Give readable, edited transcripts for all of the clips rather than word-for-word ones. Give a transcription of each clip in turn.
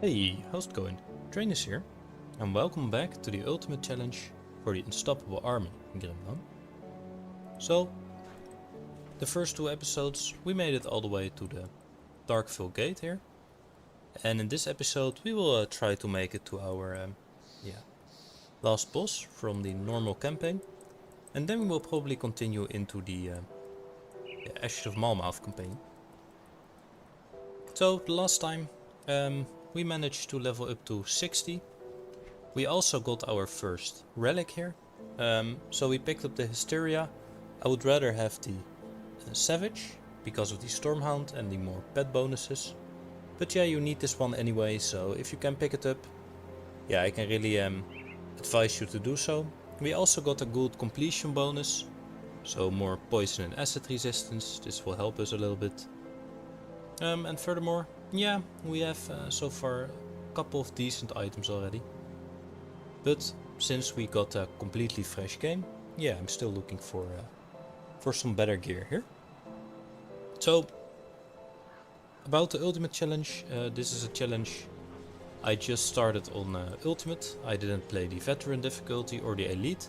Hey, how's it going? Trainers here, and welcome back to the ultimate challenge for the Unstoppable Army in Grimdawn. So, the first two episodes we made it all the way to the Darkville Gate here, and in this episode we will try to make it to our last boss from the normal campaign, and then we will probably continue into the Ashes of Malmouth campaign. So, the last time we managed to level up to 60. We also got our first relic here. So we picked up the Hysteria. I would rather have the Savage because of the Stormhound and the more pet bonuses. But yeah, you need this one anyway, so if you can pick it up, yeah, I can really advise you to do so. We also got a good completion bonus, so more poison and acid resistance. This will help us a little bit. And furthermore, yeah, we have so far a couple of decent items already. But since we got a completely fresh game, yeah, I'm still looking for some better gear here. So, about the Ultimate Challenge, this is a challenge I just started on Ultimate. I didn't play the Veteran difficulty or the Elite.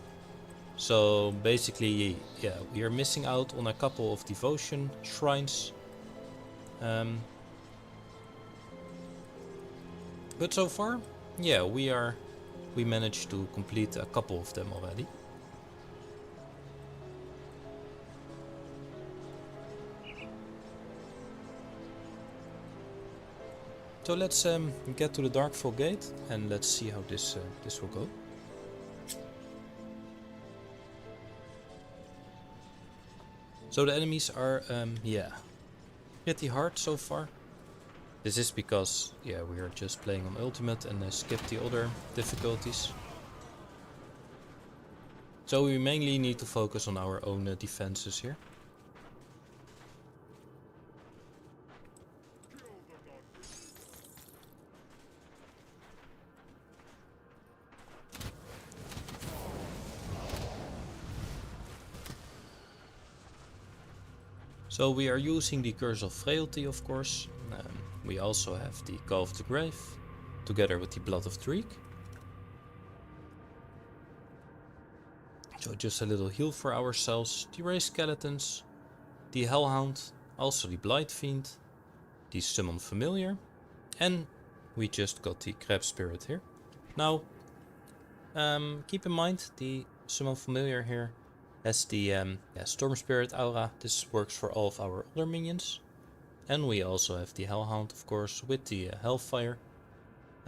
So basically, yeah, we are missing out on a couple of devotion shrines. But so far, yeah, we managed to complete a couple of them already. So let's get to the Darkfall Gate and let's see how this will go. So the enemies are pretty hard so far. This is because, yeah, we are just playing on Ultimate and skip the other difficulties. So we mainly need to focus on our own defenses here. So we are using the Curse of Frailty, of course. We also have the Call of the Grave, together with the Blood of Dreek. So just a little heal for ourselves. The Ray Skeletons, the Hellhound, also the Blight Fiend, the Summon Familiar, and we just got the Crab Spirit here. Now, keep in mind the Summon Familiar here has the Storm Spirit aura. This works for all of our other minions. And we also have the Hellhound, of course, with the Hellfire.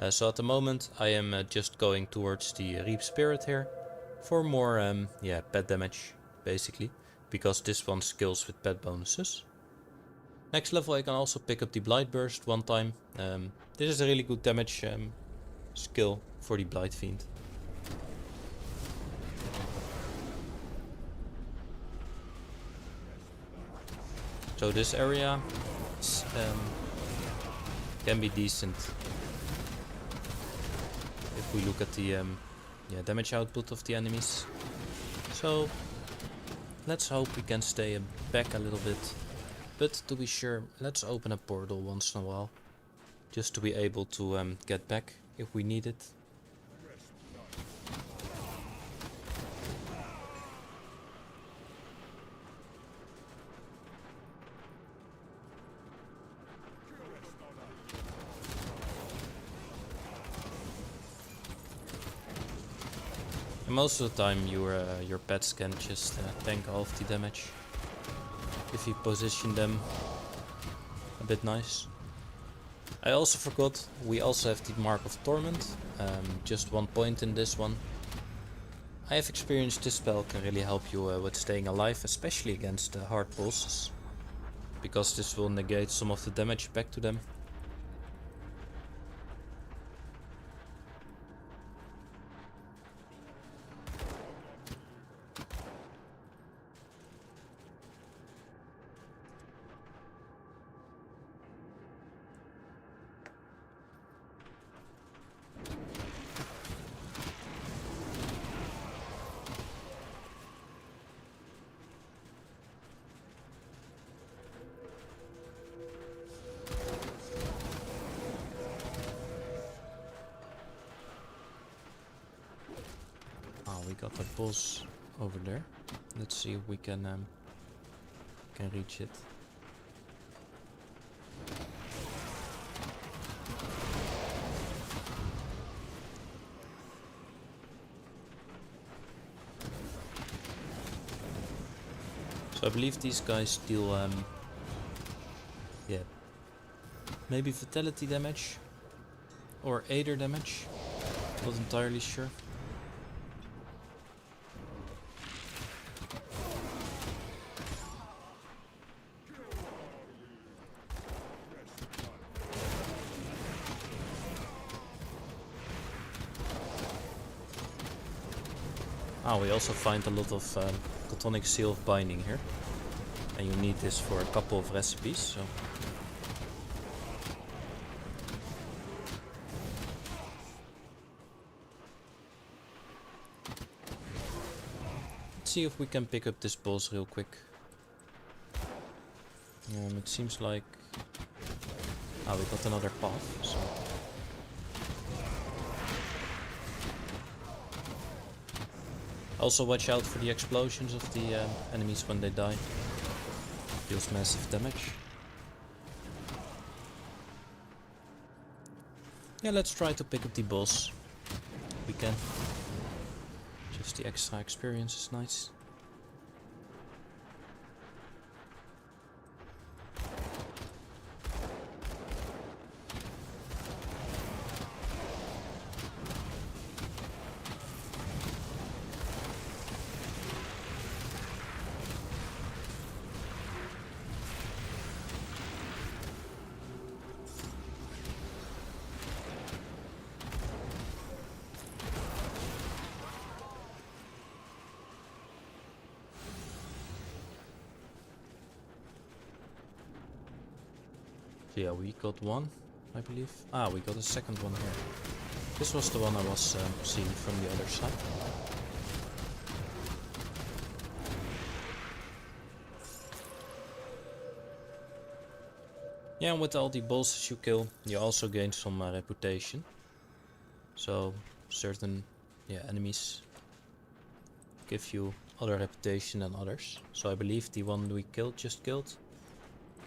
So at the moment I am just going towards the Reap Spirit here for more pet damage, basically, because this one skills with pet bonuses. Next level I can also pick up the Blight Burst one time. This is a really good damage skill for the Blight Fiend. So this area can be decent if we look at the damage output of the enemies. So let's hope we can stay back a little bit. But to be sure, let's open a portal once in a while, just to be able to get back if we need it. Most of the time your pets can just tank half the damage if you position them a bit nice. I also forgot, we also have the Mark of Torment, just 1 point in this one. I have experienced this spell can really help you with staying alive, especially against hard bosses, because this will negate some of the damage back to them. we got the boss over there. Let's see if we can reach it. So I believe these guys deal, yeah, maybe fatality damage or aider damage. Not entirely sure. Ah, we also find a lot of Chthonic Seal of Binding here. And you need this for a couple of recipes, so... Let's see if we can pick up this boss real quick. It seems like... Ah, we got another path, so... Also watch out for the explosions of the enemies when they die. Deals massive damage. Yeah, let's try to pick up the boss. We can. Just the extra experience is nice. So yeah, we got one, I believe. Ah, we got a second one here. This was the one I was seeing from the other side. Yeah, and with all the bosses you kill, you also gain some reputation. So certain enemies give you other reputation than others. So I believe the one we just killed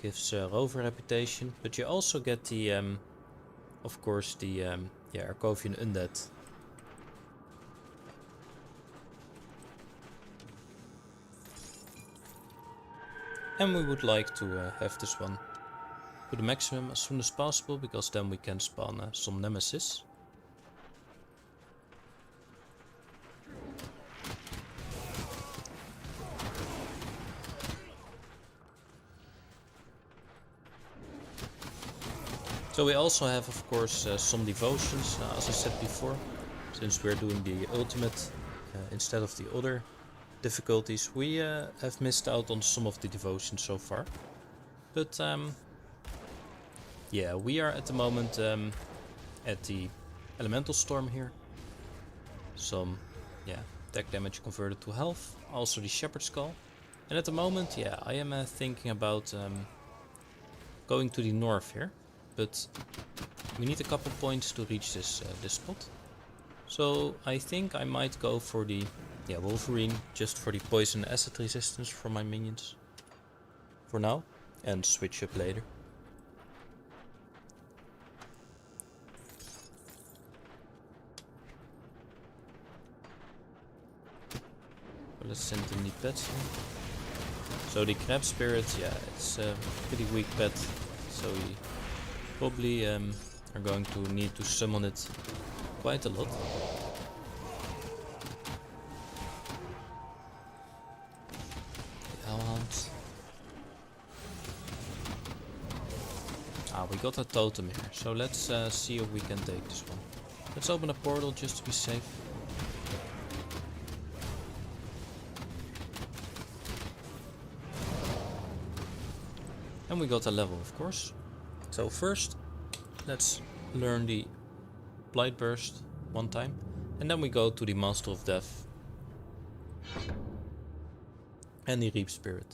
gives rover reputation, but you also get the, of course, the Arcovian Undead. And we would like to have this one to the maximum as soon as possible, because then we can spawn some nemesis. So we also have, of course, some devotions, as I said before, since we're doing the ultimate instead of the other difficulties. We have missed out on some of the devotions so far, but yeah, we are at the moment at the elemental storm here. Some attack damage converted to health, also the shepherd's skull, and at the moment, yeah, I am thinking about going to the north here. But we need a couple points to reach this spot. So I think I might go for the Wolverine, just for the poison acid resistance for my minions for now, and switch up later. So let's send in the pets here. So the crab spirit, yeah, it's a pretty weak pet, so we probably are going to need to summon it quite a lot. The Hellhound. Ah, we got a totem here, so let's see if we can take this one. Let's open a portal just to be safe. And we got a level, of course. So first, let's learn the Blight Burst one time, and then we go to the Master of Death and the Reap Spirit.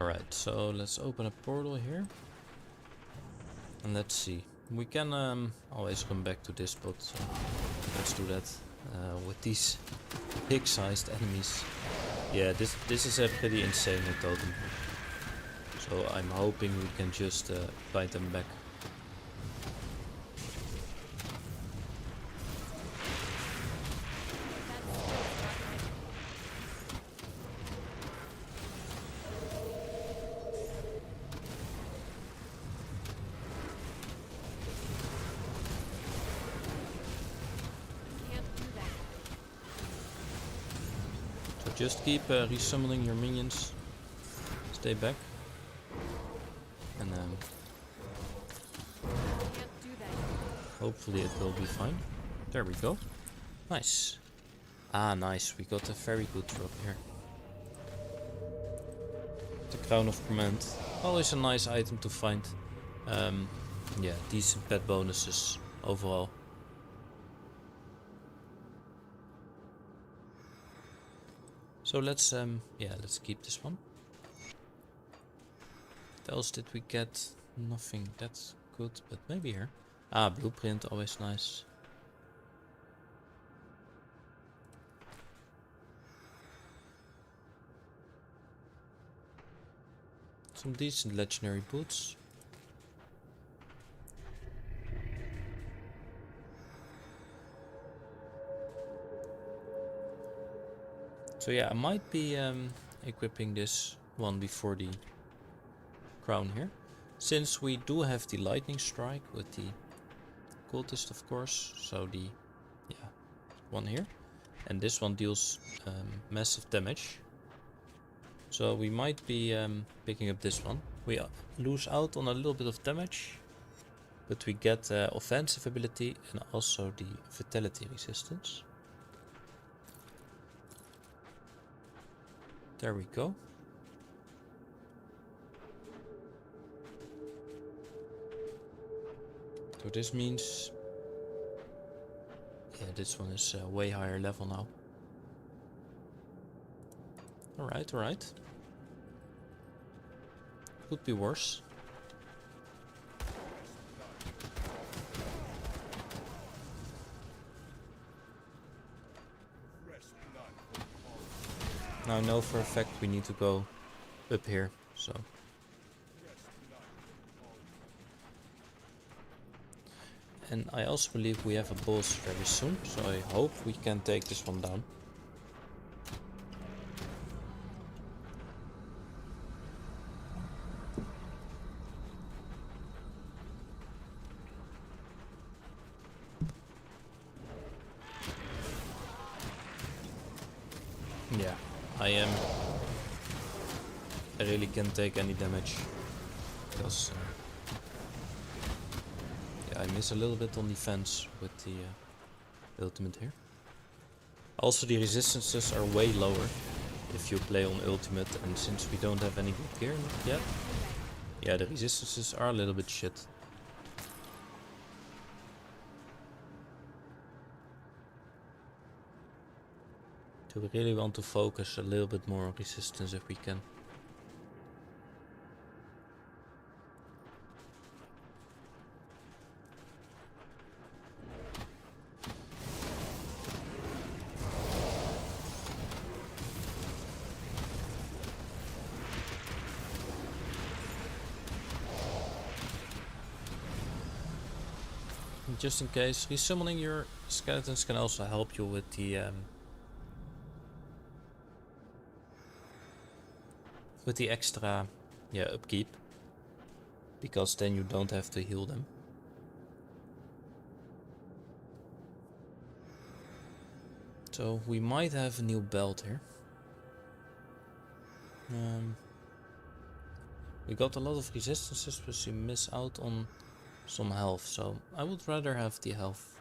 Alright, so let's open a portal here. And let's see. We can always come back to this spot, so let's do that. With these big-sized enemies. Yeah, this is a pretty insane totem. So I'm hoping we can just fight them back. Just keep resummoning your minions. Stay back. And hopefully it will be fine. There we go. Nice. Ah, nice. We got a very good drop here. The Crown of Command. Always a nice item to find. Yeah, decent pet bonuses overall. So let's keep this one. What else did we get? Nothing. That's good, but maybe here. Ah, blueprint, always nice. Some decent legendary boots. So yeah, I might be equipping this one before the crown here. Since we do have the lightning strike with the occultist, of course. So the one here. And this one deals massive damage. So we might be picking up this one. We lose out on a little bit of damage. But we get offensive ability and also the vitality resistance. There we go. So this means, yeah, this one is way higher level now. Alright, alright. Could be worse. Now I know for a fact we need to go up here, so. And I also believe we have a boss very soon, so I hope we can take this one down. Yeah, I really can't take any damage because yeah, I miss a little bit on defense with the ultimate here. Also, the resistances are way lower if you play on ultimate, and since we don't have any good gear yet, yeah, the resistances are a little bit shit. So we really want to focus a little bit more on resistance if we can. Just in case, resummoning your skeletons can also help you with the extra upkeep, because then you don't have to heal them. So we might have a new belt here. We got a lot of resistances, but we miss out on some health, so I would rather have the health.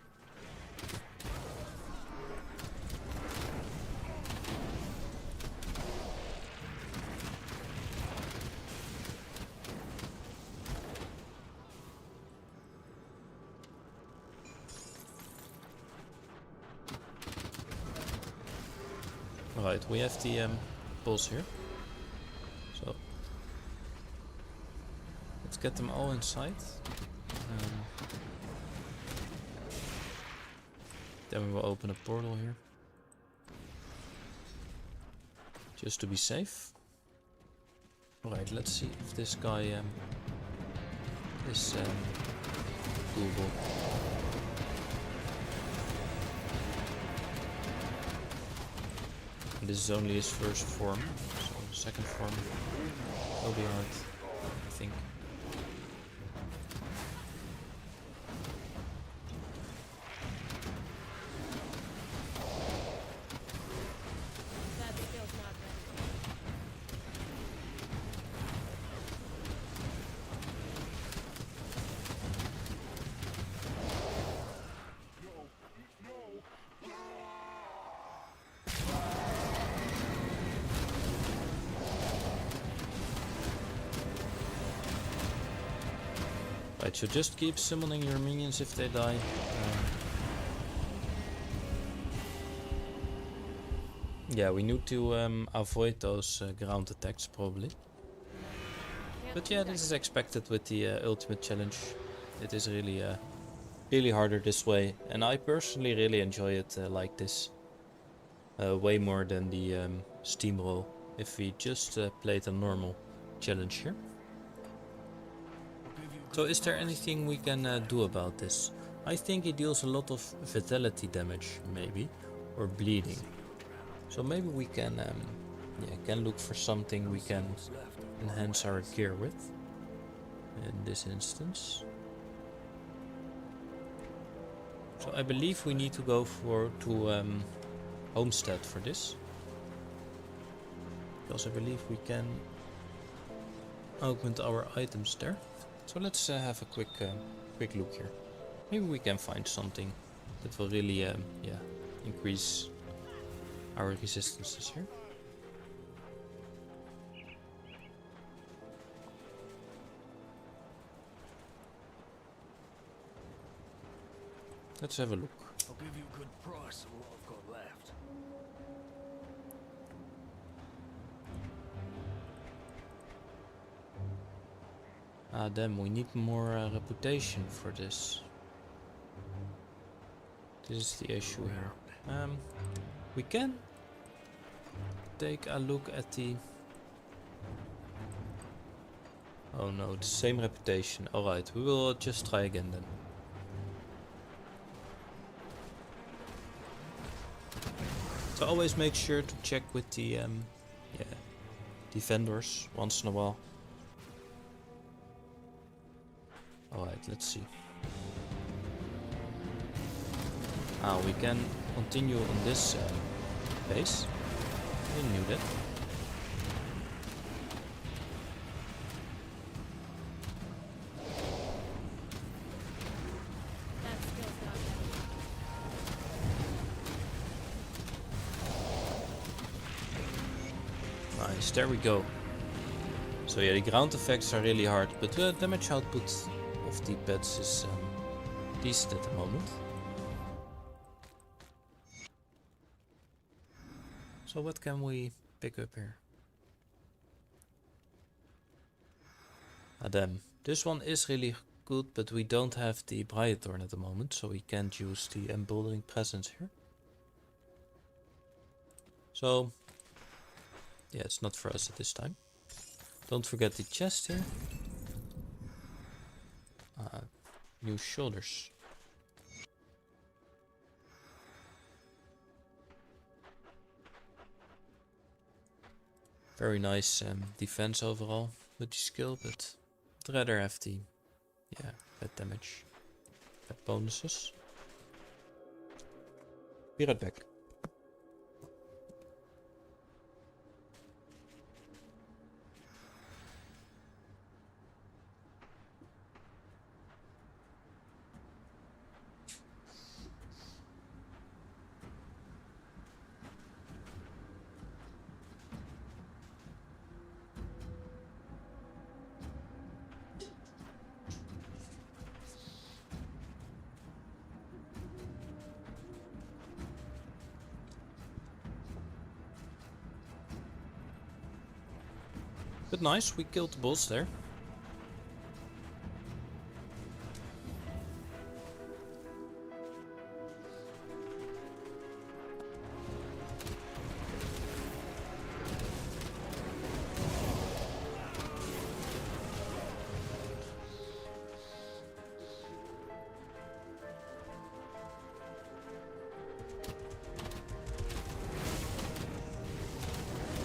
Right, we have the boss here. So Let's get them all inside. Then we will open a portal here. Just to be safe. Alright, let's see if this guy is doable. And this is only his first form, so second form will be hard, I think. Right, so just keep summoning your minions if they die. Yeah, we need to avoid those ground attacks probably. But yeah, this is expected with the ultimate challenge. It is really really harder this way, and I personally really enjoy it like this. Way more than the steamroll if we just played a normal challenge here. So is there anything we can do about this? I think he deals a lot of vitality damage, maybe, or bleeding. So maybe we can look for something we can enhance our gear with. In this instance. So I believe we need to go to Homestead for this. Because I believe we can augment our items there. So let's have a quick look here. Maybe we can find something that will really increase our resistances here. Let's have a look. I'll give you a good price of what I've got left. Ah, damn, we need more reputation for this. This is the issue here. We can take a look at the... Oh no, the same reputation. Alright, we will just try again then. So always make sure to check with the vendors once in a while. Alright, let's see. Ah, we can continue on this base. We knew that. Nice, there we go. So yeah, the ground effects are really hard, but the damage output of the pets is decent at the moment. So what can we pick up here? Ah, damn. This one is really good, but we don't have the Briathorn at the moment, so we can't use the Emboldering Presence here. So yeah, it's not for us at this time. Don't forget the chest here. New shoulders. Very nice defense overall with the skill, but I'd rather have the pet damage, pet bonuses. Be right back. But nice, we killed the boss there.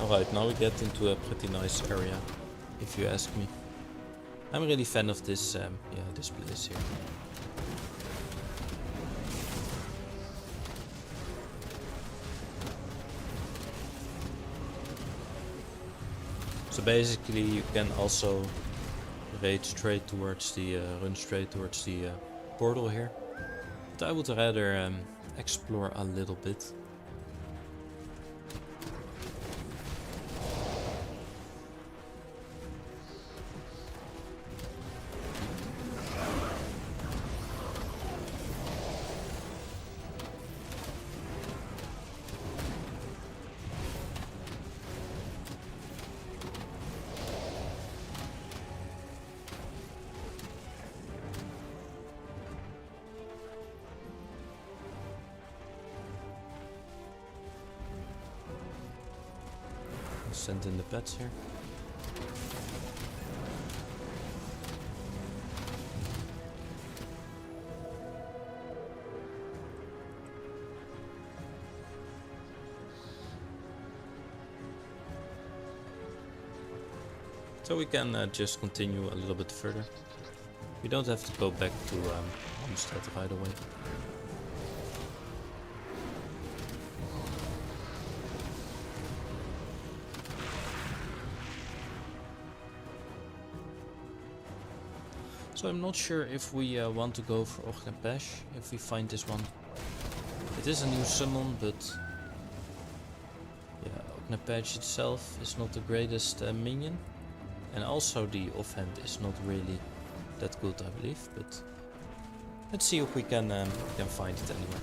Alright, now we get into a pretty nice area, if you ask me. I'm really fan of this, this place here. So basically you can also run straight towards the portal here. But I would rather explore a little bit. Send in the pets here. So we can just continue a little bit further. We don't have to go back to Homestead right away. So I'm not sure if we want to go for Orknepesh, if we find this one. It is a new summon, but yeah, Orknepesh itself is not the greatest minion. And also the offhand is not really that good, I believe, but let's see if we can find it anywhere.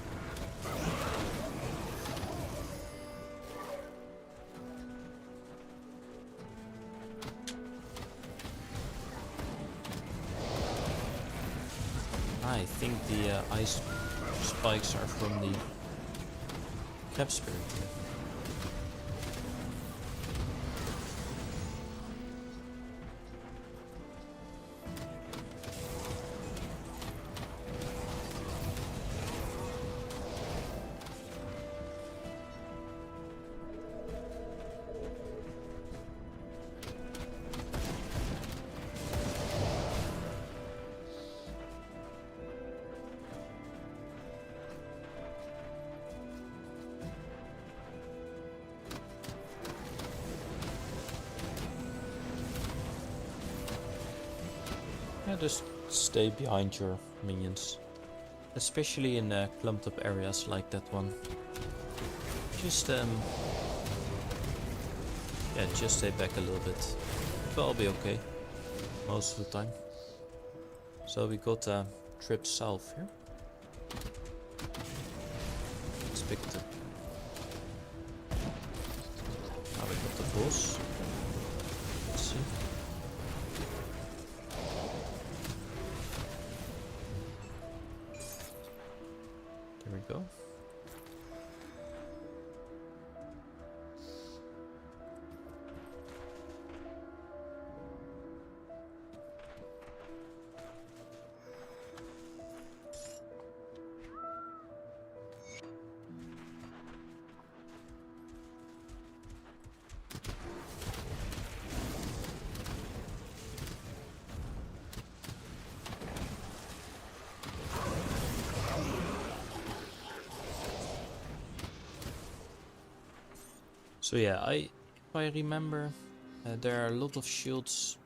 I think the ice spikes are from the crab spirit. Yeah, just stay behind your minions, especially in clumped up areas like that one. Just just stay back a little bit. It will all be okay most of the time. So we got a trip south here. Let's pick it up. Now we got the boss. Let's see. There we go. So yeah, if I remember, there are a lot of shields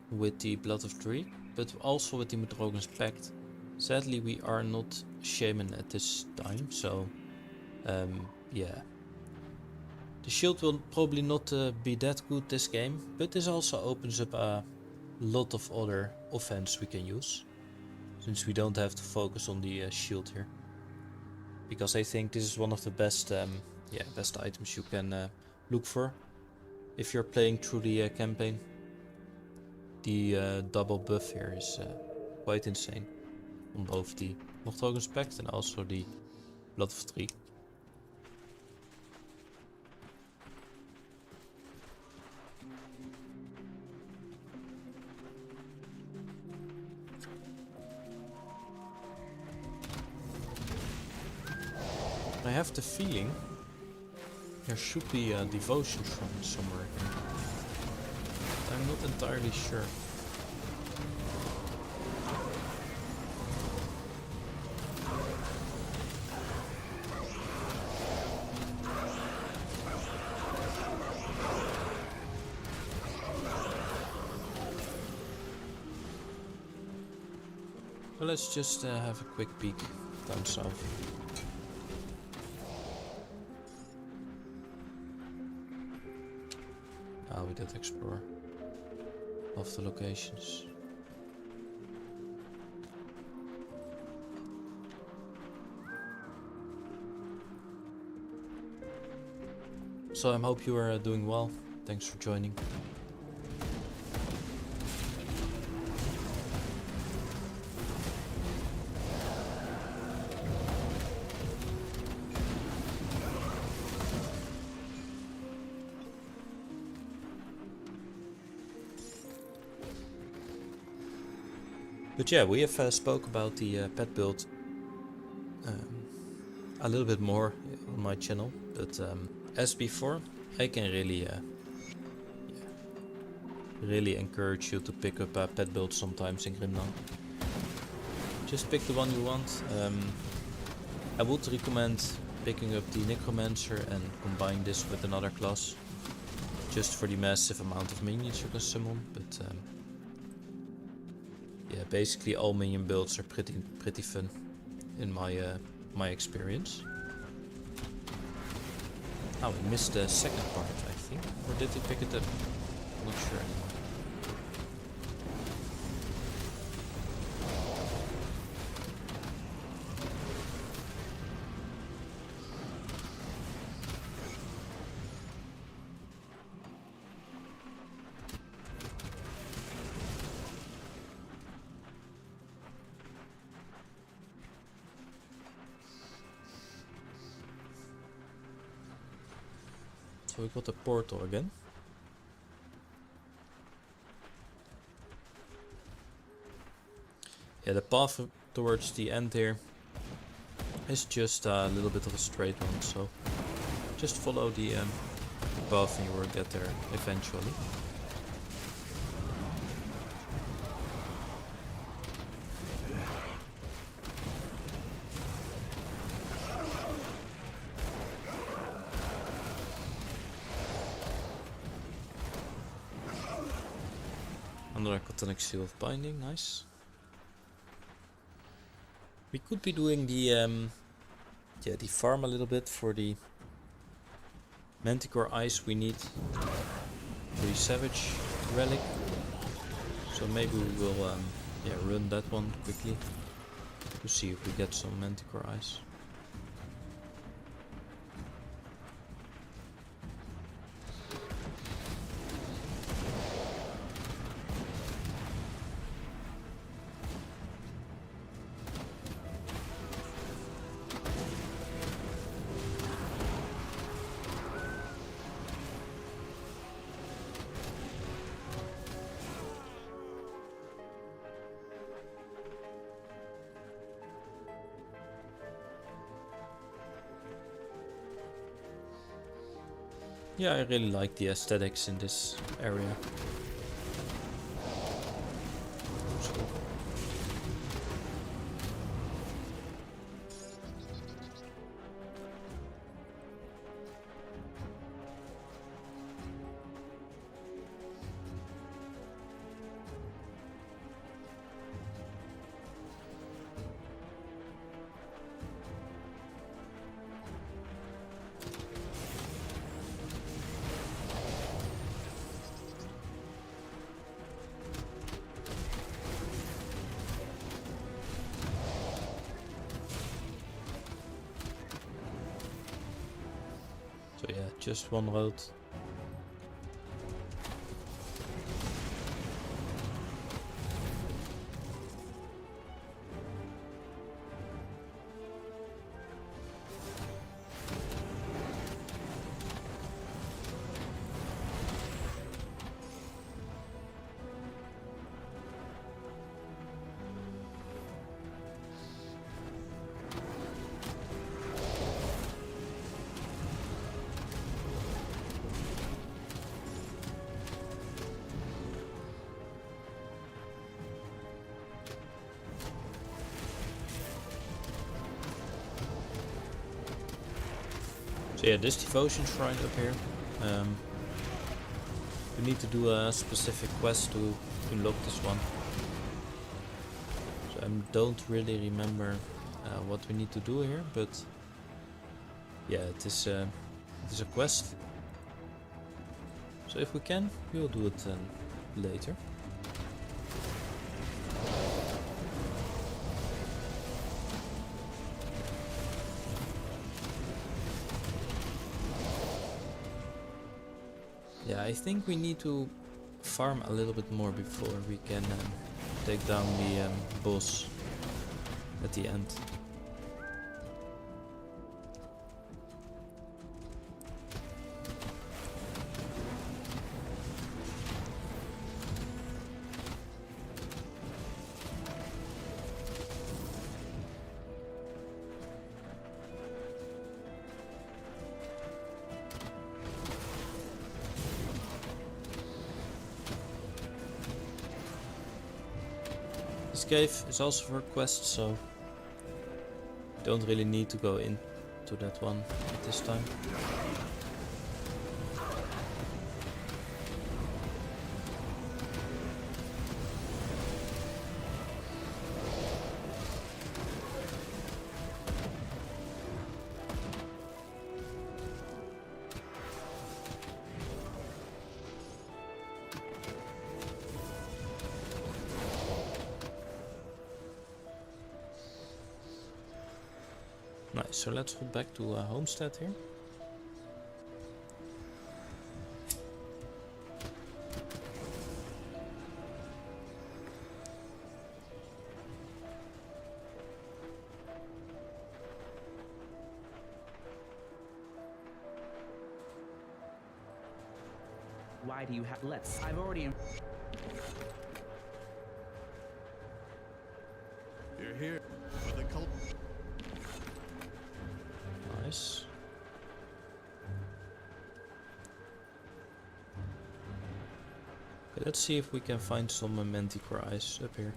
with the Blood of Tree, but also with the Mudrogan's Pact. Sadly, we are not shaman at this time, so yeah. The shield will probably not be that good this game, but this also opens up a lot of other offense we can use, since we don't have to focus on the shield here. Because I think this is one of the best best items you can look for if you're playing through the campaign. The double buff here is quite insane on both the Mudrogan's Pact and also the Blood of Tree. I have the feeling There should be a devotion shrine somewhere here. But I'm not entirely sure. Well, let's just have a quick peek down south. Ah, we did explore of the locations. So I hope you are doing well. Thanks for joining. But yeah, we have spoke about the pet build a little bit more on my channel. But as before, I can really encourage you to pick up a pet build sometimes in Grimdark. Just pick the one you want. I would recommend picking up the Necromancer and combine this with another class, just for the massive amount of minions you can summon. But yeah, basically all minion builds are pretty fun in my experience. Oh, we missed the second part, I think. Or did he pick it up? I'm not sure anymore. So we got a portal again. Yeah, the path towards the end here is just a little bit of a straight one, so just follow the path and you will get there eventually. Another Chthonic Seal of Binding, nice. We could be doing the farm a little bit for the Manticore Eyes we need for the Savage Relic. So maybe we will run that one quickly to see if we get some Manticore Eyes. Yeah, I really like the aesthetics in this area. So yeah, just one road. So yeah, this devotion shrine up here. We need to do a specific quest to unlock this one. So I don't really remember what we need to do here, but yeah, it is a quest. So if we can, we will do it later. Yeah, I think we need to farm a little bit more before we can take down the boss at the end. This cave is also for quests, so don't really need to go into that one at this time. Nice, so let's go back to Homestead here. Why do you have... I've already... You're here for the cult. Nice. Okay, let's see if we can find some manticore eyes up here.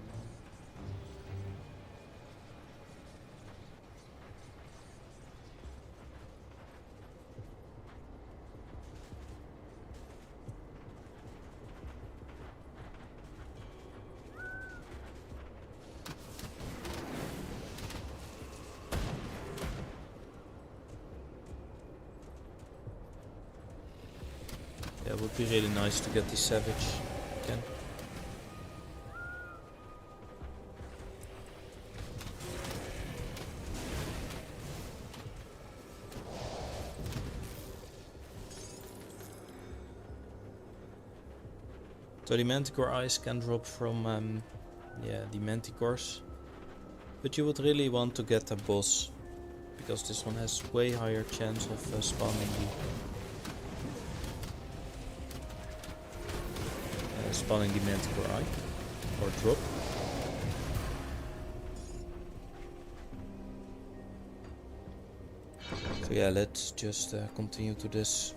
Yeah, it would be really nice to get the savage again. So the manticore eyes can drop from the manticores, but you would really want to get a boss, because this one has way higher chance of spawning the manticore eye or drop. So yeah, let's just continue to this.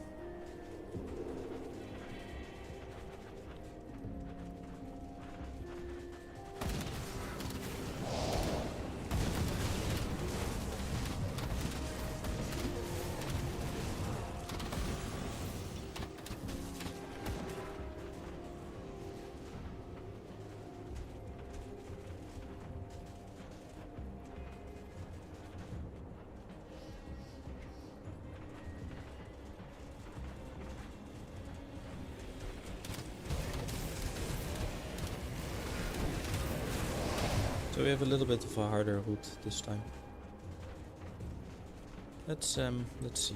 So we have a little bit of a harder route this time. Let's see.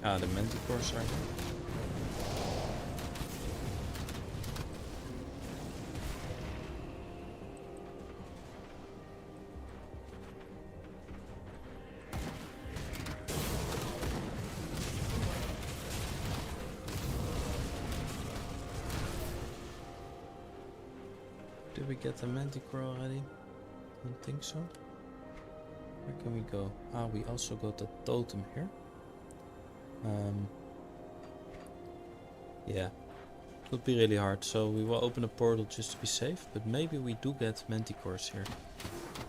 Ah, the manticores are here. Did we get the Manticore already? Don't think so. Where can we go? Ah, we also got the totem here. Yeah, it would be really hard, so we will open a portal just to be safe, but maybe we do get Manticores here,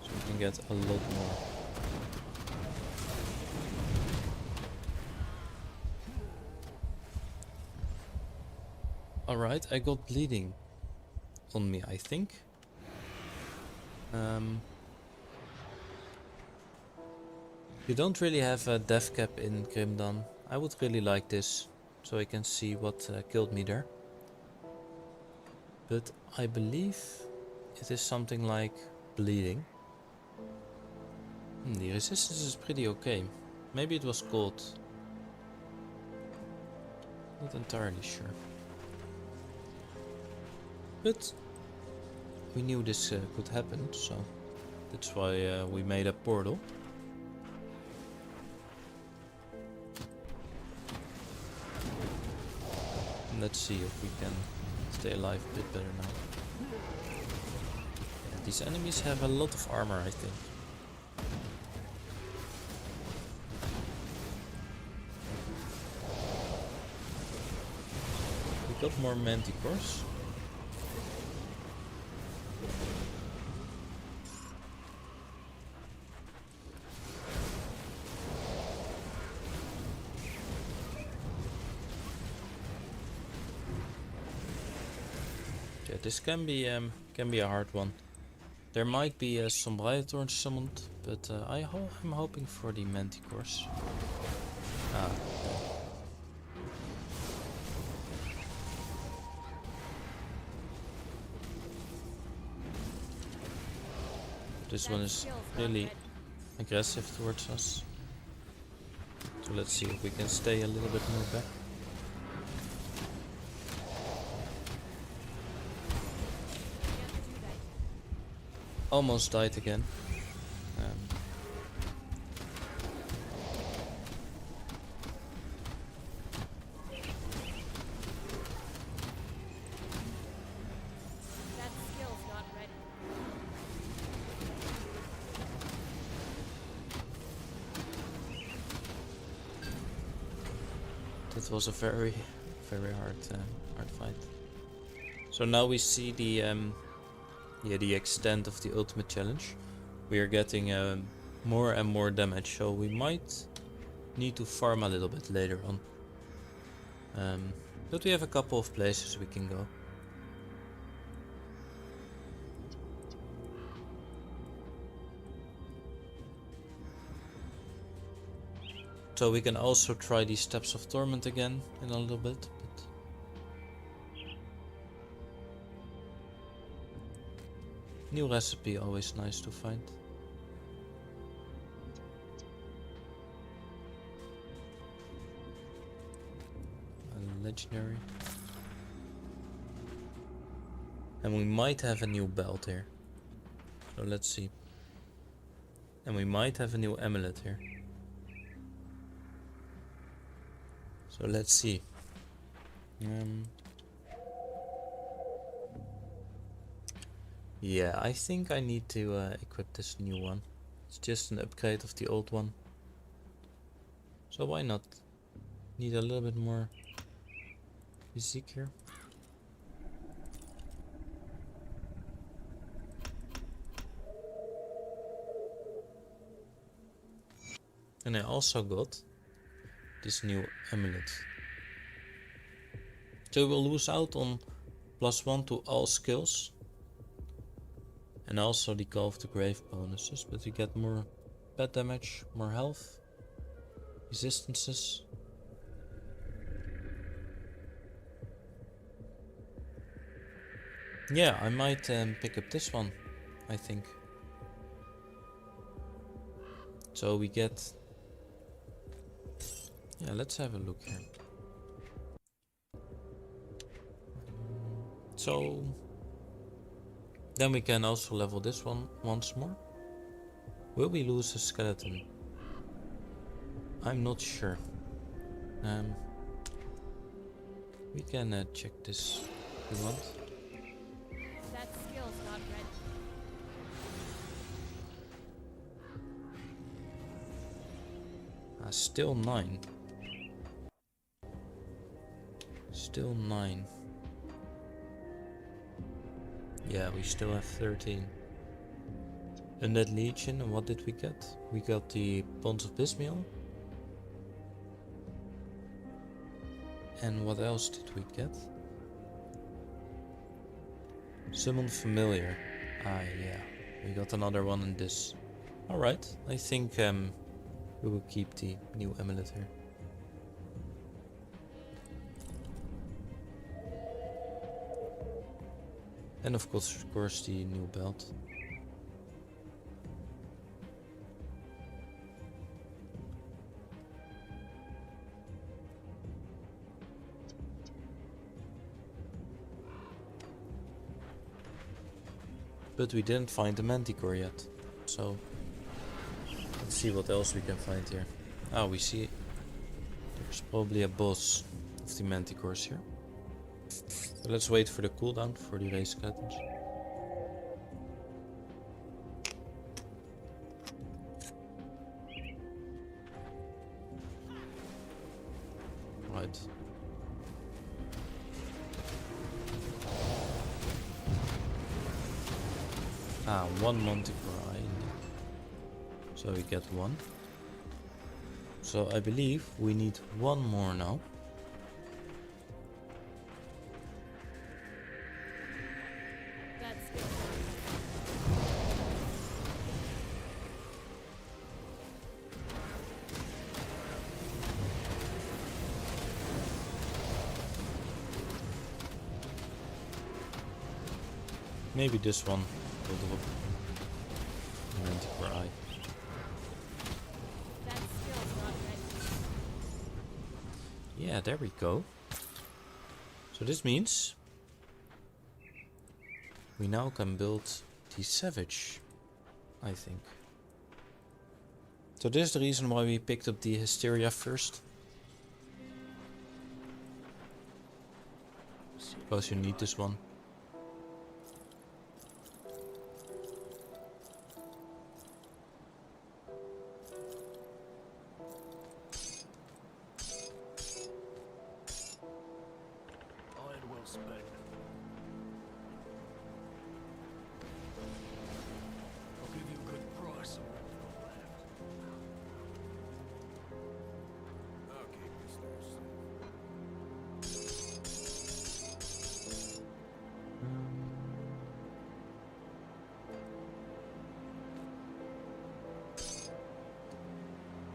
so we can get a lot more. Alright, I got bleeding on me, I think. You don't really have a death cap in Grimdan. I would really like this, so I can see what killed me there. But I believe it is something like bleeding. The resistance is pretty okay. Maybe it was cold. Not entirely sure. But we knew this could happen, so that's why we made a portal. Let's see if we can stay alive a bit better now. Yeah, these enemies have a lot of armor, I think. We got more Manticores. This can be a hard one. There might be some Riotthorns summoned, but I'm hoping for the Manticores. Ah. This one is really aggressive towards us. So let's see if we can stay a little bit more back. Almost died again. That skill's not ready. That was a very hard fight. So now we see the extent of the ultimate challenge. We are getting more and more damage, so we might need to farm a little bit later on. But we have a couple of places we can go. So we can also try the Steps of Torment again in a little bit. New recipe, always nice to find. A legendary. And we might have a new belt here. So let's see. And we might have a new amulet here. So let's see. Yeah, I think I need to equip this new one. It's just an upgrade of the old one. So why not? Need a little bit more physique here. And I also got this new amulet. So we'll lose out on +1 to all skills. And also the Call of the Grave bonuses, but we get more pet damage, more health, resistances. Yeah, I might pick up this one, I think. So we get... Yeah, let's have a look here. So... Then we can also level this one once more. Will we lose a skeleton? I'm not sure. We can check this if you want. That skill's not Still 9. Still 9. Yeah, we still have 13. Undead Legion, and what did we get? We got the Bonds of Bismiel. And what else did we get? Summon Familiar. Ah, yeah. We got another one in this. Alright, I think we will keep the new amulet here. And of course the new belt. But we didn't find the Manticore yet, so let's see what else we can find here. Ah, we see there's probably a boss of the Manticores here. So let's wait for the cooldown for the race skeletons. Right. Ah, one Manticore. So we get one. So I believe we need one more now. That's good. Maybe this one will drop Manticore Eye. That skill's not ready. Yeah, there we go. So this means we now can build the Savage, I think. So this is the reason why we picked up the Hysteria first. Because you need this one.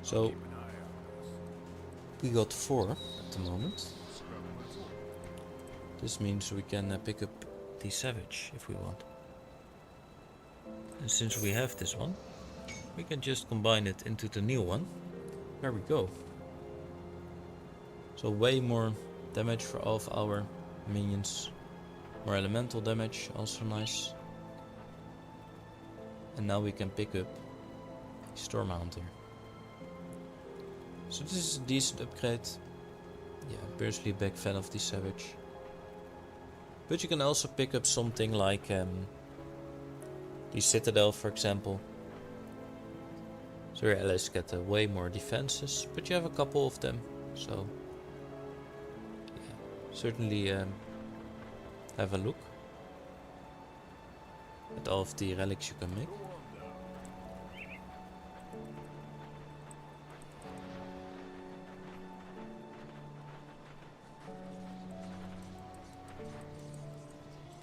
So we got 4 at the moment. This means we can pick up the Savage if we want. And since we have this one, we can just combine it into the new one. There we go. So way more damage for all of our minions. More elemental damage, also nice. And now we can pick up the Stormhound here. So this is a decent upgrade. Yeah, personally a big fan of the Savage. But you can also pick up something like the Citadel, for example. So your allies get way more defenses, but you have a couple of them. So yeah, certainly have a look at all of the relics you can make.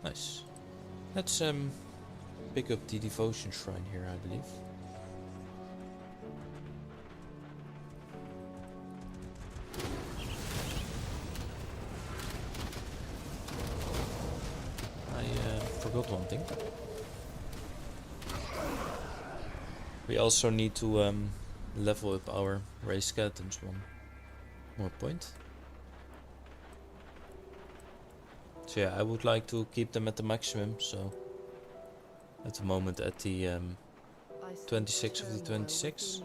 Nice. Let's pick up the devotion shrine here, I believe. I forgot one thing. We also need to level up our race skeletons one more point. So yeah, I would like to keep them at the maximum, so at the moment at the 26 of the 26,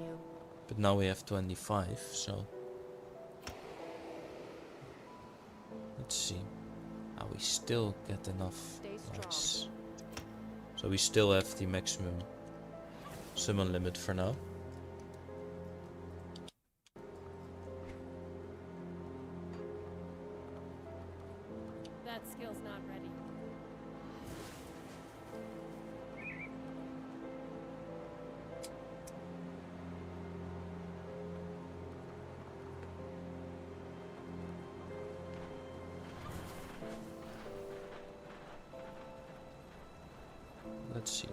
but now we have 25, so let's see. Ah, we still get enough. Nice. So we still have the maximum summon limit for now. That skill's not ready. Let's see.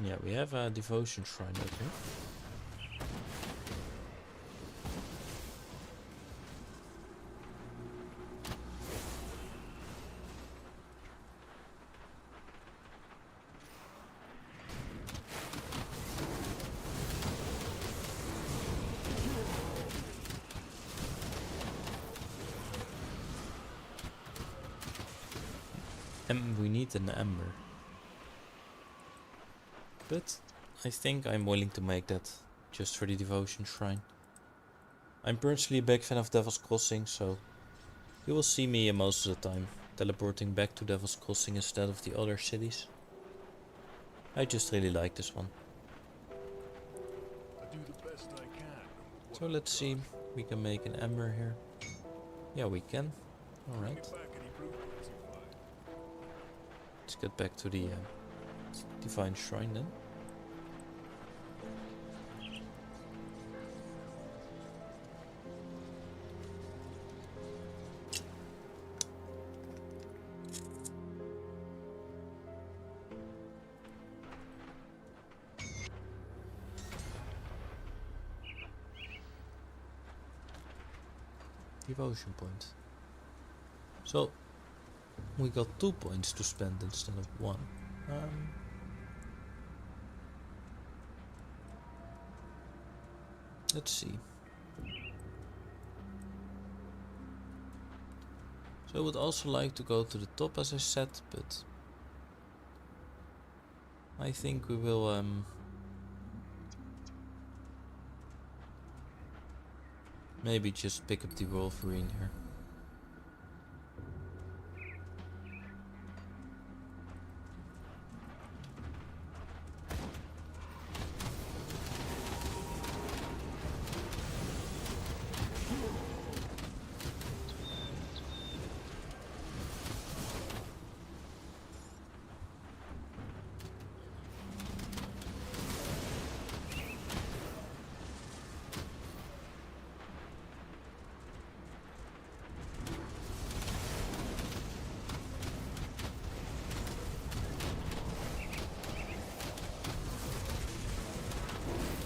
Yeah, we have a devotion shrine up here. And we need an ember. But I think I'm willing to make that just for the devotion shrine. I'm personally a big fan of Devil's Crossing, so you will see me most of the time teleporting back to Devil's Crossing instead of the other cities. I just really like this one. I do the best I can. So let's see, we can make an ember here. Yeah, we can. Alright. Get back any blueprints you find. Let's get back to the divine shrine then. Devotion point. So we got 2 points to spend instead of 1. Let's see. So I would also like to go to the top as I said, but I think we will maybe just pick up the Wolverine here.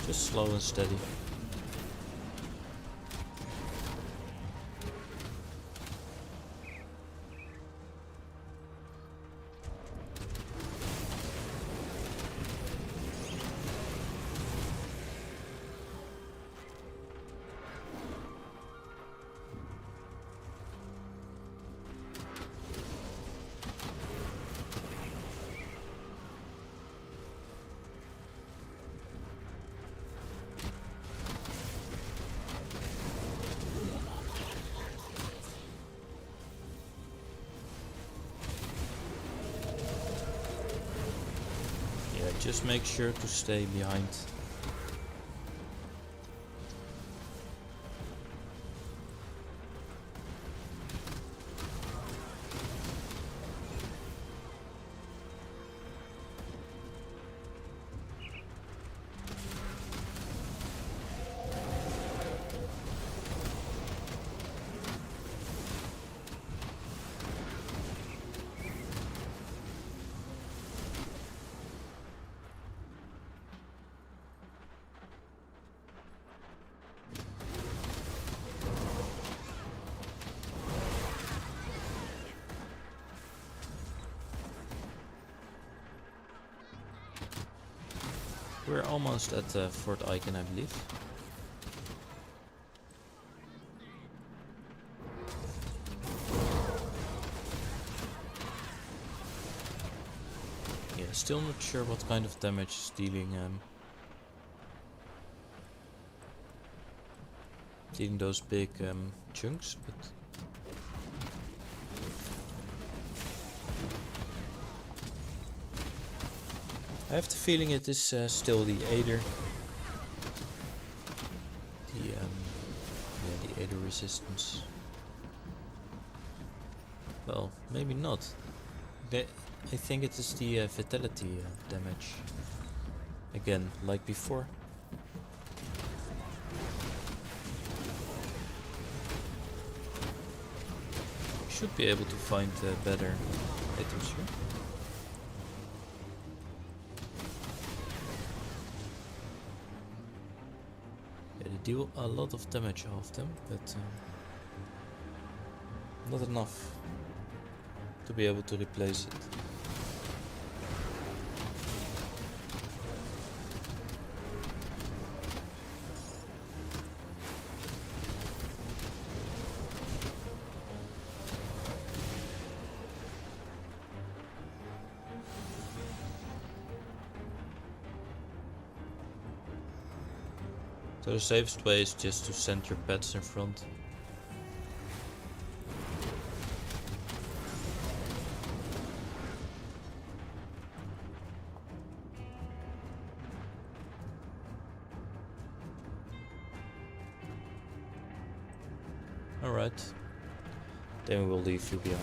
Just slow and steady. Just make sure to stay behind. We're almost at Fort Icon, I believe. Yeah, still not sure what kind of damage it's dealing. eating those big chunks, but I have the feeling it is still the Aether. The Aether resistance. Well, maybe not. I think it is the vitality damage. Again, like before. Should be able to find better items here. Yeah, they deal a lot of damage off them, but not enough to be able to replace it. So the safest way is just to send your pets in front. Alright, then we will leave you behind.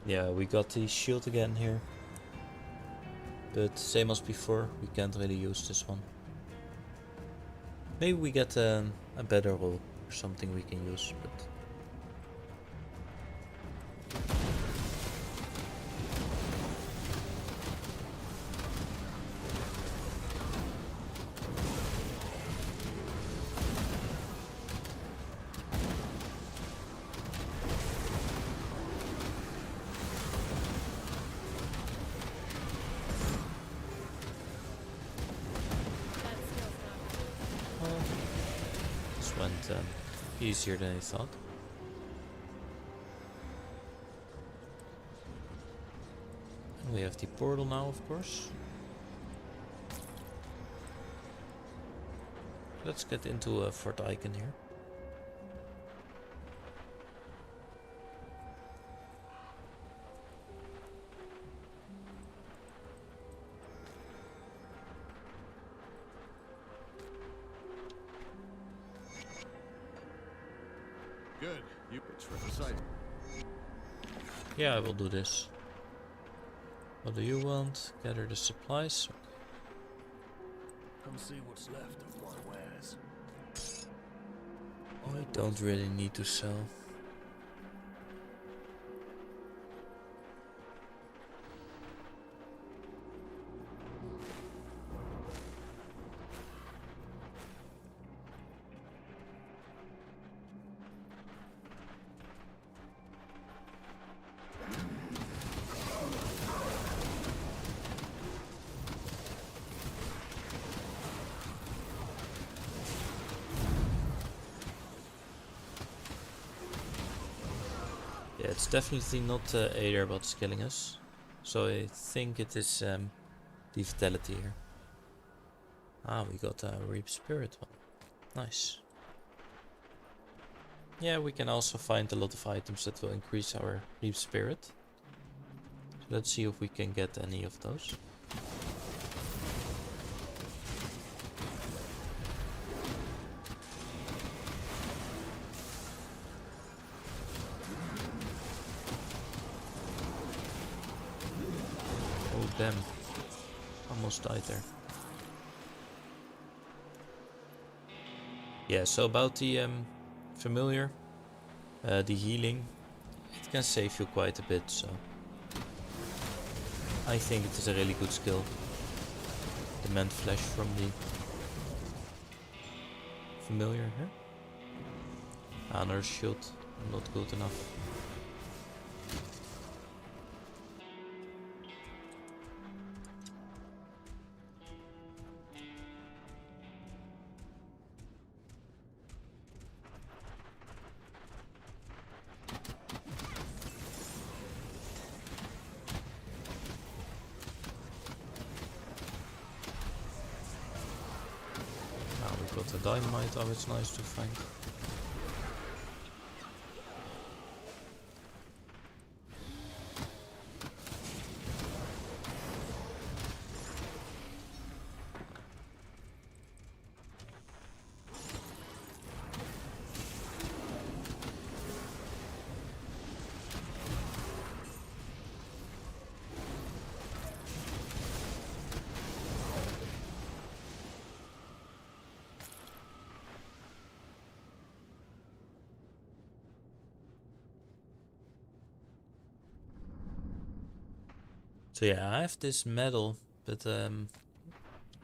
Yeah, we got the shield again here. But same as before, we can't really use this one. Maybe we get a better roll or something we can use, but... This went easier than I thought. And we have the portal now, of course. Let's get into Fort Icon here. Good. You it's for the site. Yeah, I will do this. What do you want? Gather the supplies. Come see what's left of my wares. I don't really need to sell. Yeah, it's definitely not Aether what's killing us. So I think it is the vitality here. Ah, we got a Reap Spirit one. Nice. Yeah, we can also find a lot of items that will increase our Reap Spirit. So let's see if we can get any of those. Oh damn, almost died there. Yeah, so about the familiar. The healing, it can save you quite a bit, so I think it is a really good skill. Demand flash from the familiar here. Another shield, not good enough. Got the dynamite, oh it's nice to find. So yeah, I have this medal, but I'm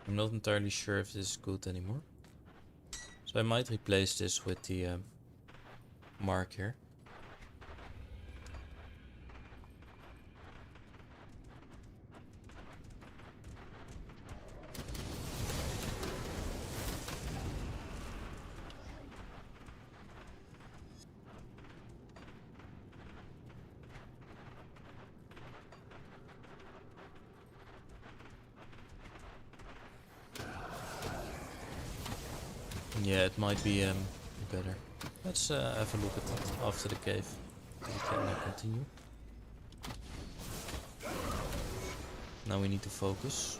not entirely sure if this is good anymore. So I might replace this with the mark here. Yeah, it might be better. Let's have a look at it after the cave. We can continue. Now we need to focus.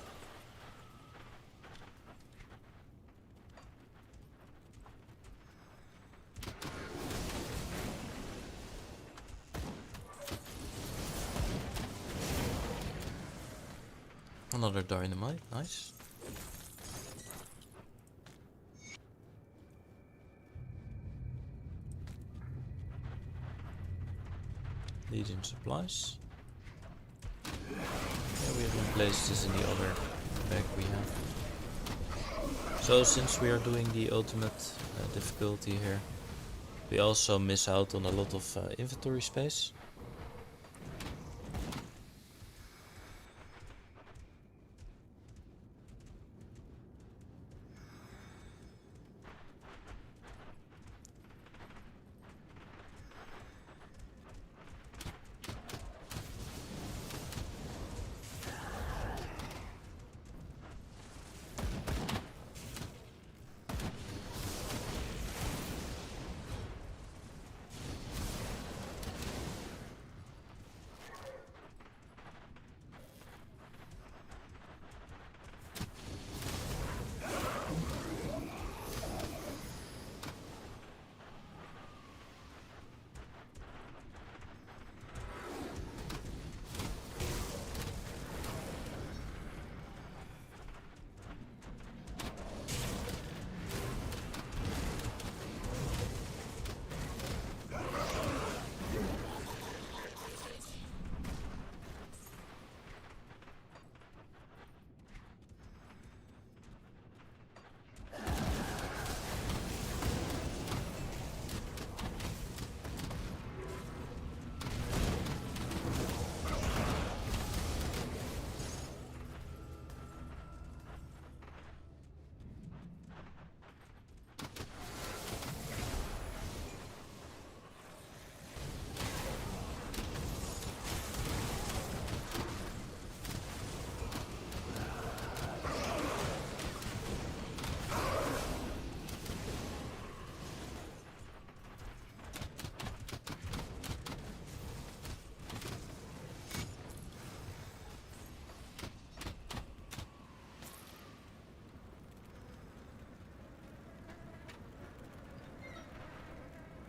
Another dynamite, nice. Legion supplies. Yeah, we have replaced this in the other bag we have. So since we are doing the ultimate difficulty here, we also miss out on a lot of inventory space.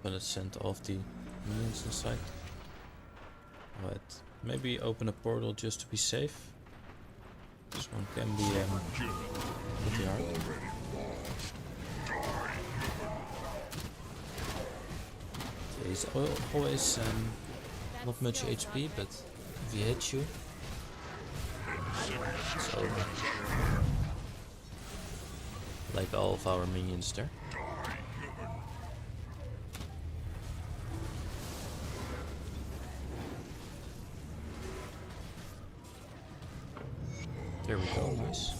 But let's send off the minions inside. Right, maybe open a portal just to be safe. This one can be pretty hard. Okay, he's always not much HP, but if he hits you, it's over. Like all of our minions there. There we go, nice.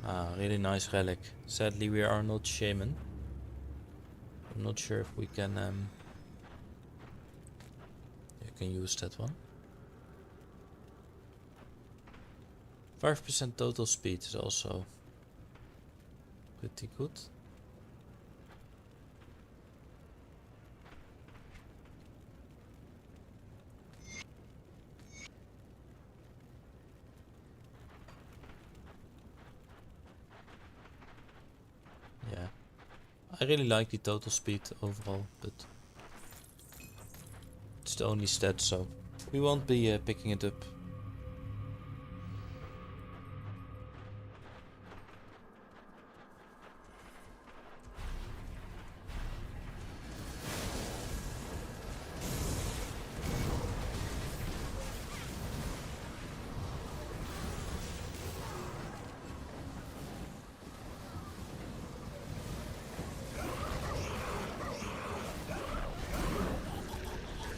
Ah, really nice relic. Sadly, we are not shaman. I'm not sure if we can you can use that one. 5% total speed is also pretty good. Yeah, I really like the total speed overall, but it's the only stat, so we won't be picking it up.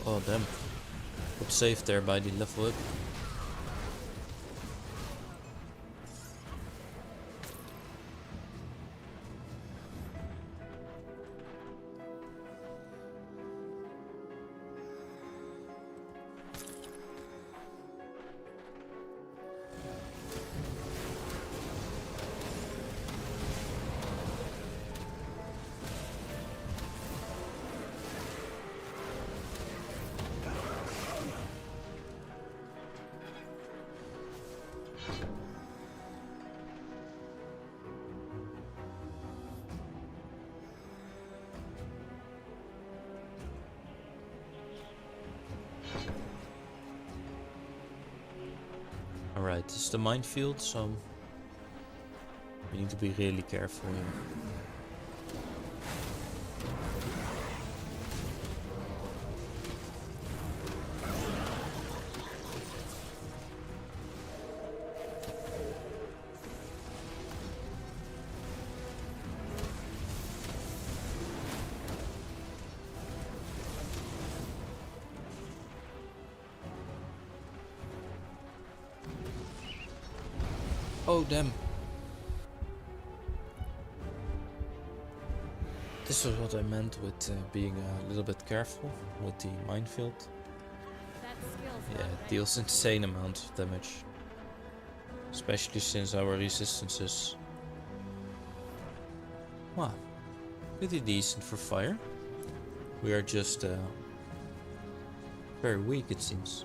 Oh damn. Got saved there by the level up. Alright, this is the minefield, so we need to be really careful here. Oh damn. This is what I meant with being a little bit careful with the minefield. That skill's Yeah, not it ready. deals insane amount of damage. Especially since our resistance is, well, pretty decent for fire. We are just very weak, it seems.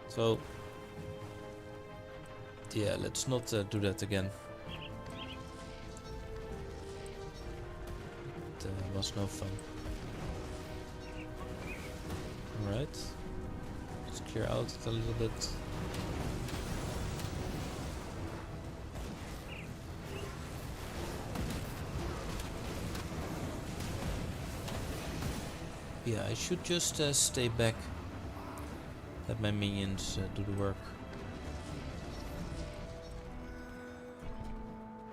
So, yeah, let's not do that again. It was no fun. Alright, let's clear out a little bit. Yeah, I should just stay back. Let my minions do the work.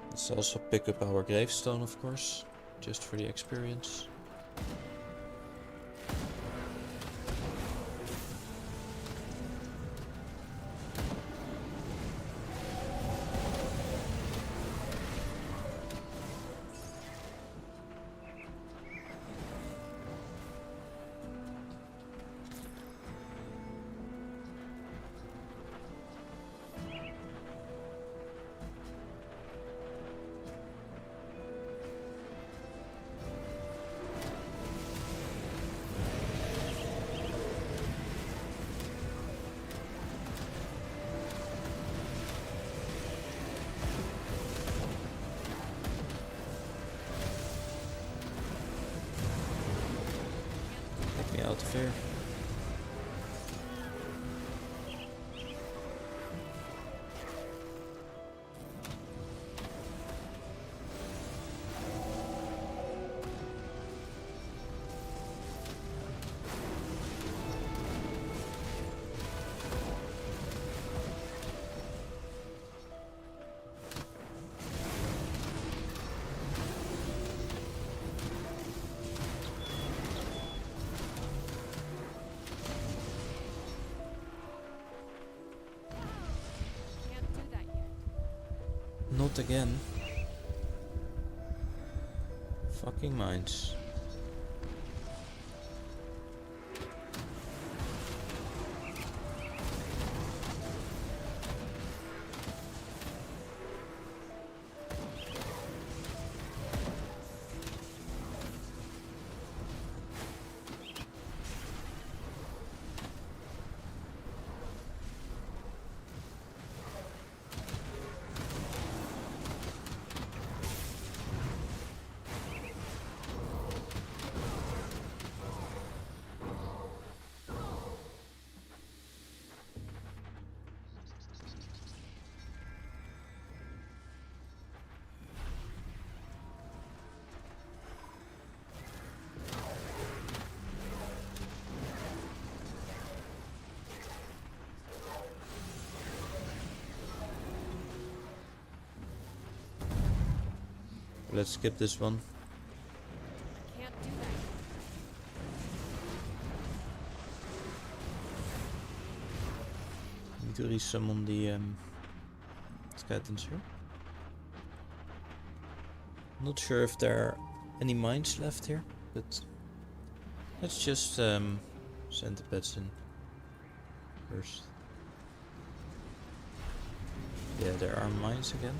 Let's also pick up our gravestone, of course, just for the experience. Out of here. Not again. Fucking mines. Let's skip this one. Can't do that. Need to resummon the skeletons here. Not sure if there are any mines left here, but let's just send the pets in first. Yeah, there are mines again.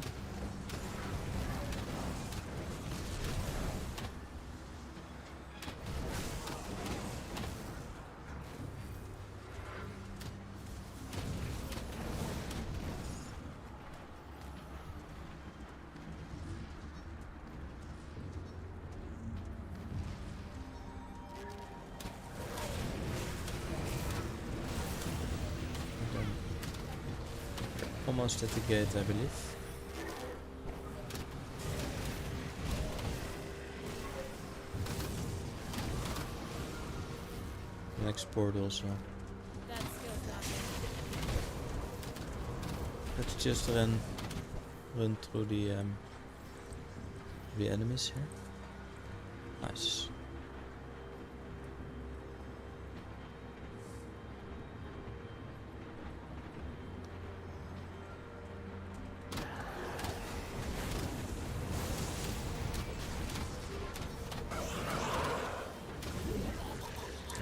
Almost at the gate, I believe. Next port also. That skill's not Let's just run through the enemies here. Nice.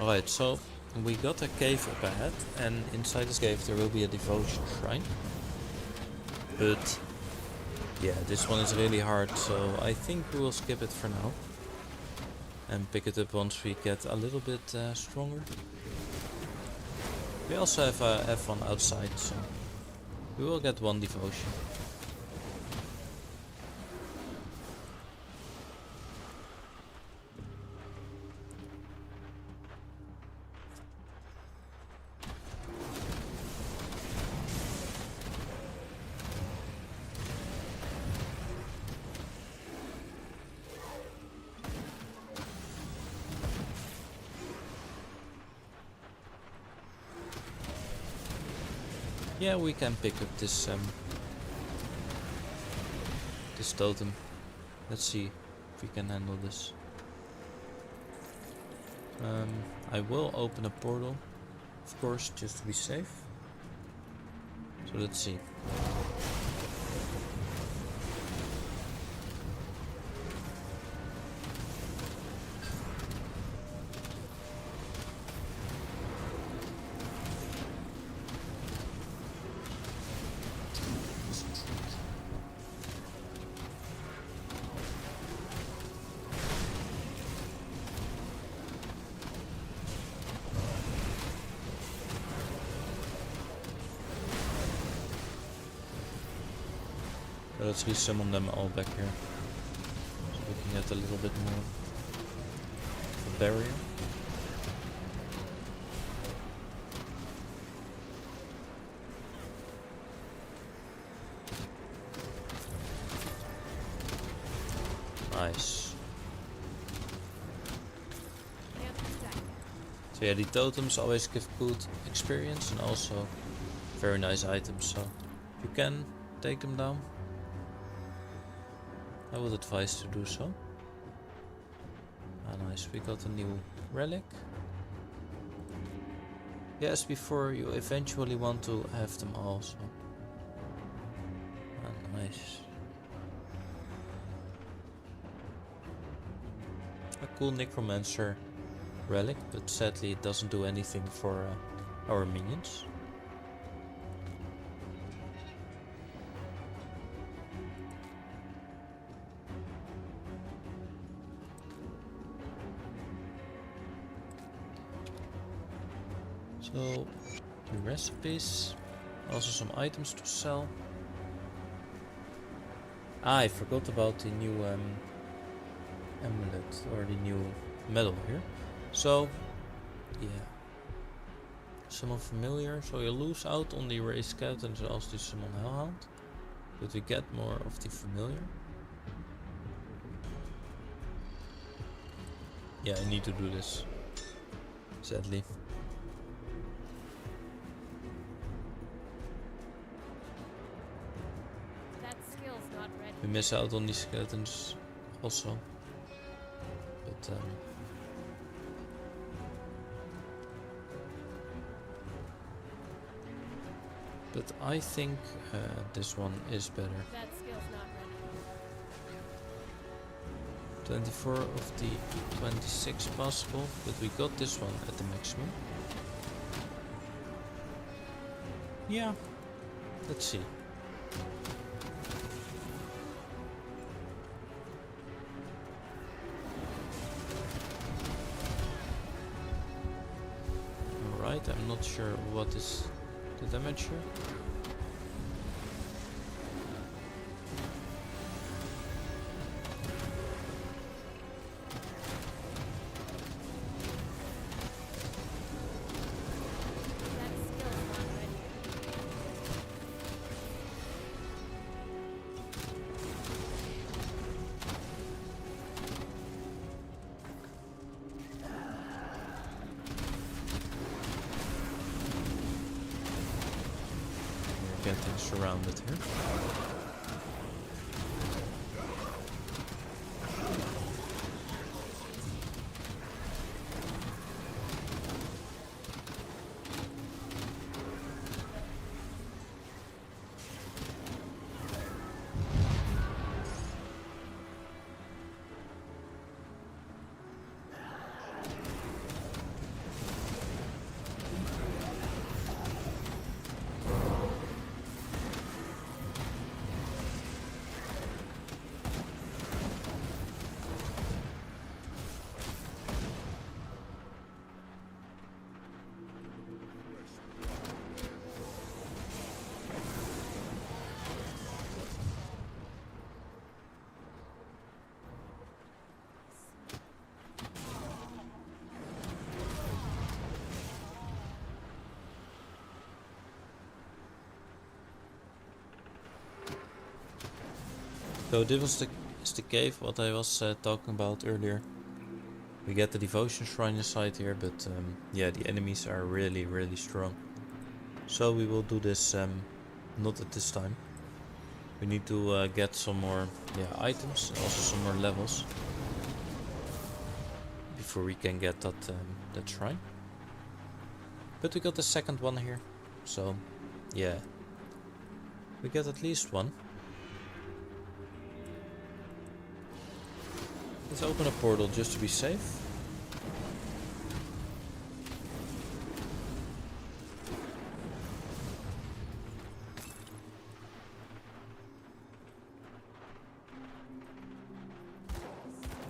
Alright, so we got a cave up ahead, and inside this cave there will be a devotion shrine. But yeah, this one is really hard, so I think we will skip it for now. And pick it up once we get a little bit stronger. We also have one outside, so we will get one devotion. Yeah, we can pick up this this totem. Let's see if we can handle this. I will open a portal, of course, just to be safe. So let's see. Let's resummon them all back here, so we can get a little bit more of a barrier. Nice. So yeah, the totems always give good experience and also very nice items, so if you can take them down, I would advise to do so. Ah, nice, we got a new relic. Yes, before you eventually want to have them all, so. Ah, nice. a cool Necromancer relic, but sadly it doesn't do anything for our minions. So, the recipes, also some items to sell. I forgot about the new amulet, or the new medal here. So, yeah. Summon familiar, so you lose out on the raised skeletons and also the summon hellhound. But we get more of the familiar. Yeah, I need to do this. Sadly. That skill's not ready. We miss out on these skeletons also. But I think this one is better. That skill's not ready. 24 of the 26 possible, but we got this one at the maximum. Yeah, let's see. Alright, I'm not sure what is the damage here. That skill's not ready. We're getting surrounded here. So this was the cave what I was talking about earlier. We get the devotion shrine inside here, but yeah, the enemies are really strong. So we will do this not at this time. We need to get some more items, also some more levels before we can get that shrine. But we got the second one here, so yeah, we get at least one. Let's open a portal just to be safe.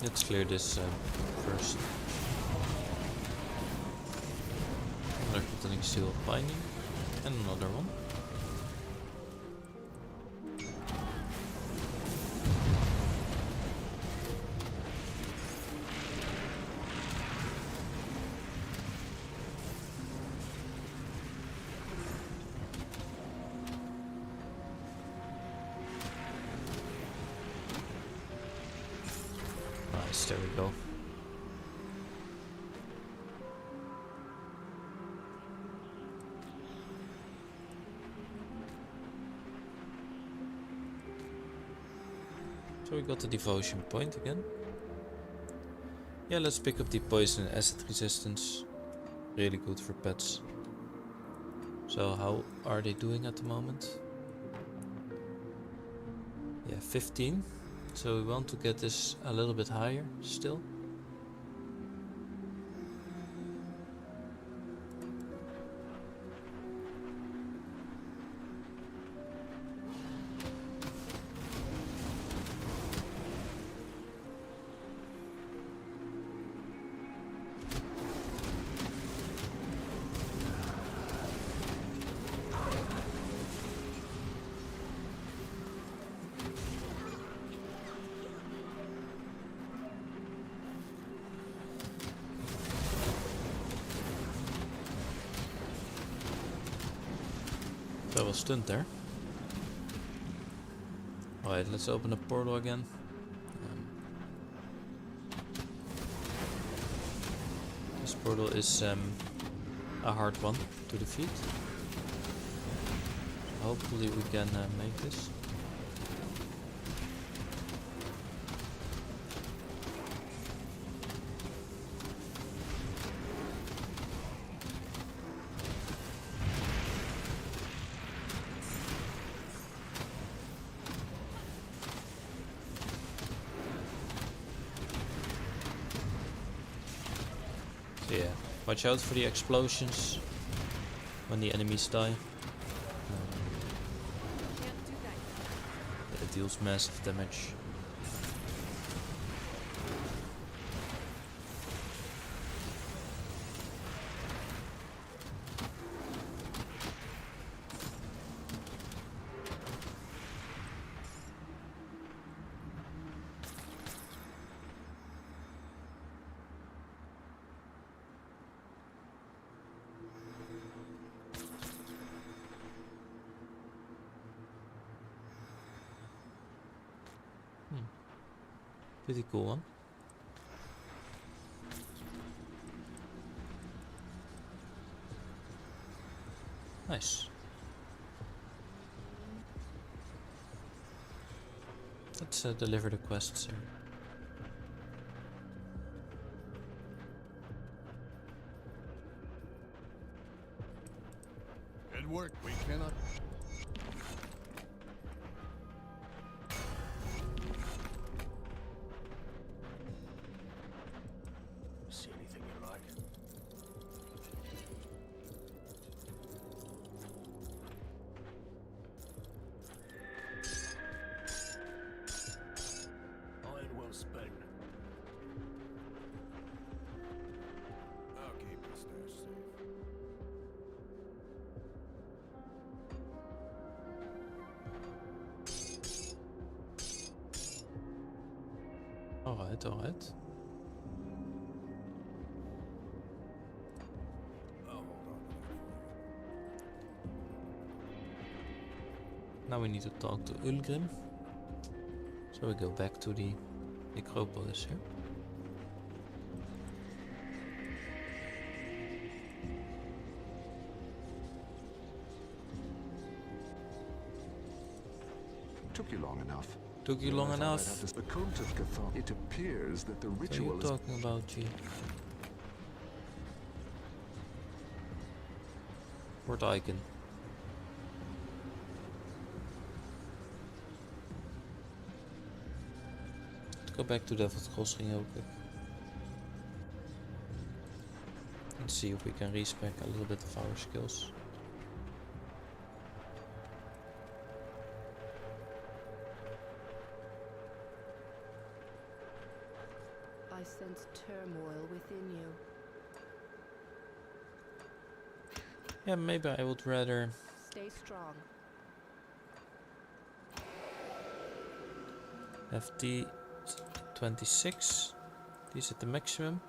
Let's clear this first. Another containing seal of binding, and another one. Nice, there we go. So we got the devotion point again. Yeah, let's pick up the poison and acid resistance. Really good for pets. So how are they doing at the moment? Yeah, 15. So we want to get this a little bit higher still. I was stunned there. Alright, let's open the portal again. This portal is a hard one to defeat. Hopefully we can make this. So yeah, watch out for the explosions when the enemies die. Can't do that. It deals massive damage. Pretty cool one. Nice. Let's deliver the quests here. Good work. We cannot. See anything you like? Iron well spent. I'll keep the stash safe. Alright, alright. I'll hold on to that for you. Now we need to talk to Ulgrim. So we go back to the Necropolis here. Took you long enough. Took you long enough. The cult of Cathar. It appears that the What are you ritual is talking about, G? Port icon. Let's go back to Devil's Crossing real quick. And see if we can respec a little bit of our skills. I sense turmoil within you. Yeah, maybe I would rather Stay strong. have D26. These at the maximum.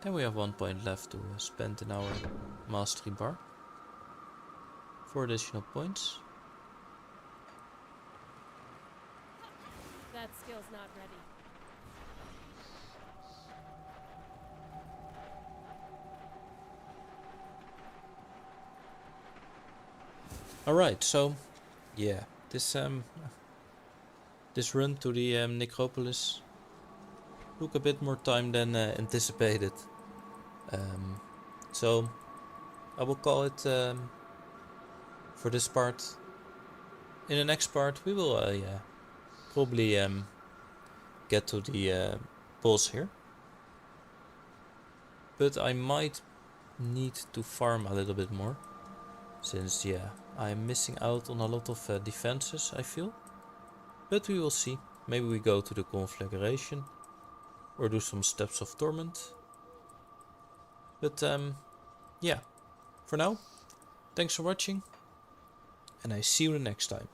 Then we have 1 point left to spend in our mastery bar. 4 additional points. That skill's not ready. Alright, so yeah, this run to the Necropolis took a bit more time than anticipated. So I will call it for this part. In the next part we will probably get to the boss here. But I might need to farm a little bit more. Since yeah, I'm missing out on a lot of defenses, I feel. But we will see. Maybe we go to the conflagration. Or do some Steps of Torment. But yeah, for now, thanks for watching. And I see you the next time.